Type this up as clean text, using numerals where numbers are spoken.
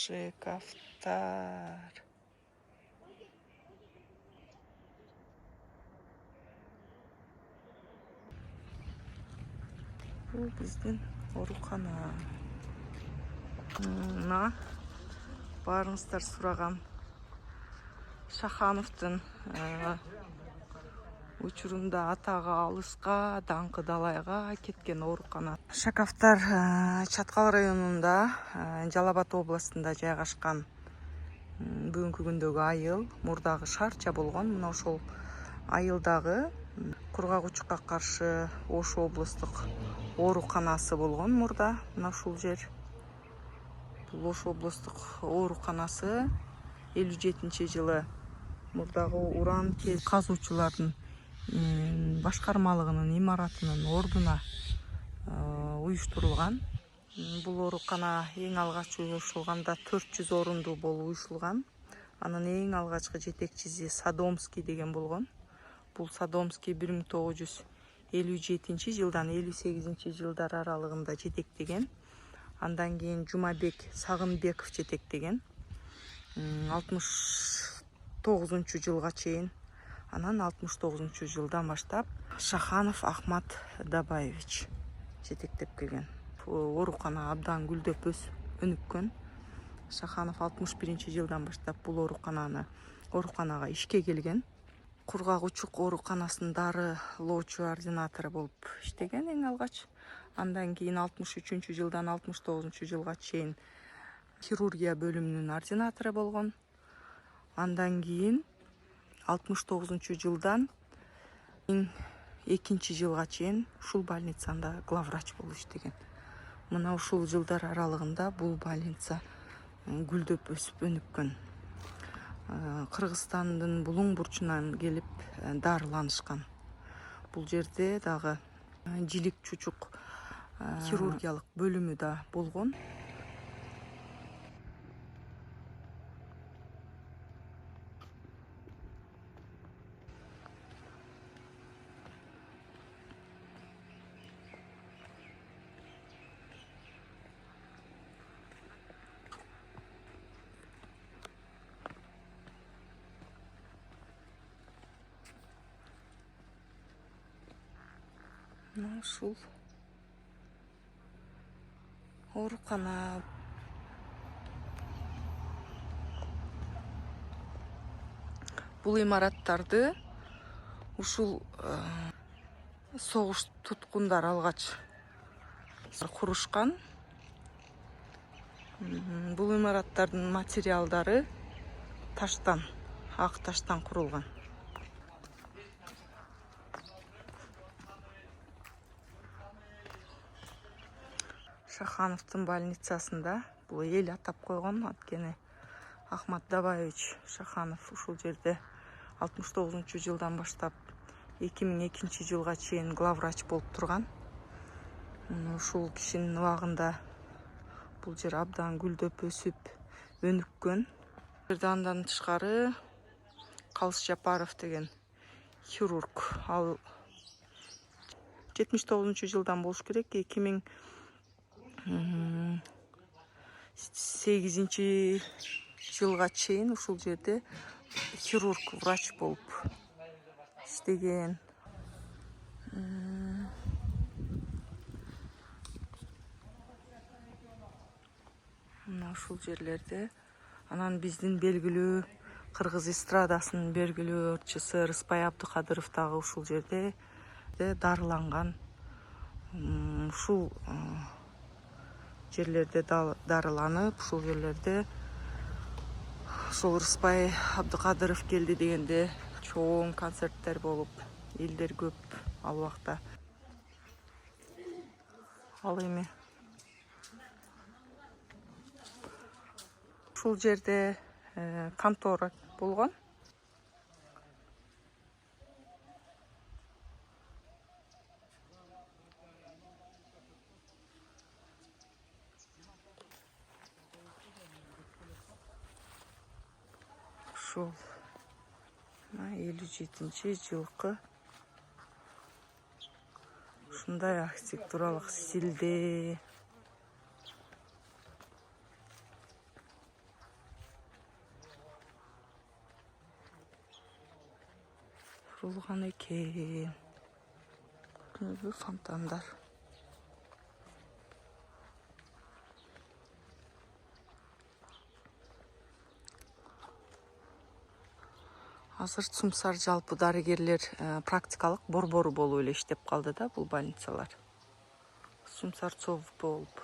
Шкафтар. Бұл біздің оорукана. Мына барыңыздар сураган Шахановдун учурунда атагы алыска, даңкы далайга кеткен оорукана. Шкафтар Чаткал районунда, Жалал Абад областында жайгашкан. Бүгүнкү күндөгү айыл мурдагы шаарча болгон. Мына ошол айылдагы кургагучукка каршы Ош облустук ооруканасы болгон мурда. Мына ушул жер. Бул Ош облустук ооруканасы 57-жылы мурдагы уран казуучулардын башкармалыгынын имаратынын ордуна уюштурулган. Бул оорукана эң алгач уюштурулганда 400 орундуу болуп уюштурулган. Анын эң алгачкы жетекчиси Садомский деген болгон. Бул Садомский 1957-жылдан 58-жылдар аралыгында жетектеген. Андан кийин Жумабек Сагынбеков жетектеген. 69-жылга чейин. Анан 69-жылдан баштап Шаханов Ахмат Дабаевич жетектеп келген. Оорукана абдан гүлдөп өнүккөн. Шаханов 61-жылдан баштап бул ооруканага ишке келген. Кургагучук ооруканасынын дарылоочу ординатору болуп иштеген эң алгач. Андан кийин 63-жылдан 69-жылга чейин хирургия бөлүмүнүн ординатору болгон. Андан кийин 69-жылдан 2-жылга чейин ушул больницада главврач болуп иштеген. Мына ушул жылдар аралыгында бул больница гүлдөп өсүп өнүккөн. Кыргызстандын булуң бурчунан келип дарыланышкан. Бул жерде дагы жилик чучук хирургиялык бөлүмү да болгон. Ушул оорукана. Бул имараттарды ушул согуш туткундар алгач курушкан. Бул имараттардын материалдары таштан, ак таштан курулган. Шахановдун больницасында бул эл атап койгон, анткени Ахмат Дабаевич Шаханов ушул жерде 69-жылдан баштап 2002-жылга чейин главврач болуп турган. Ушул кишинин убагында бул жер абдан гүлдөп өсүп өнүккөн. Андан тышкары Калыс Жапаров деген хирург, ал 79-жылдан болуш керек, 2008-жылга чейин ушул жерде хирург, врач болуп иштеген. Мына ушул жерлерде. Анан биздин белгилүү кыргыз эстрадасынын белгилүү ырчысы Рыспай Абдыкадыров дагы ушул жерде дарыланган. Ушул жерлерде дарыланып, ушул жерлерде ушул Рыспай Абдыкадыров келди дегенде чоң концерттер болуп, элдер көп ал убакта. Ал эми ушул жерде контора болгон. Ушул 57-жылкы ушундай архитектуралык стилде құрылған екен. Көрдіңіз бе, фонтандар. Азыр Цумсар жалпы дарыгерлер практикалык борбору болуп эле иштеп калды да, бул больницалар. Цумсар ЦОВ болуп.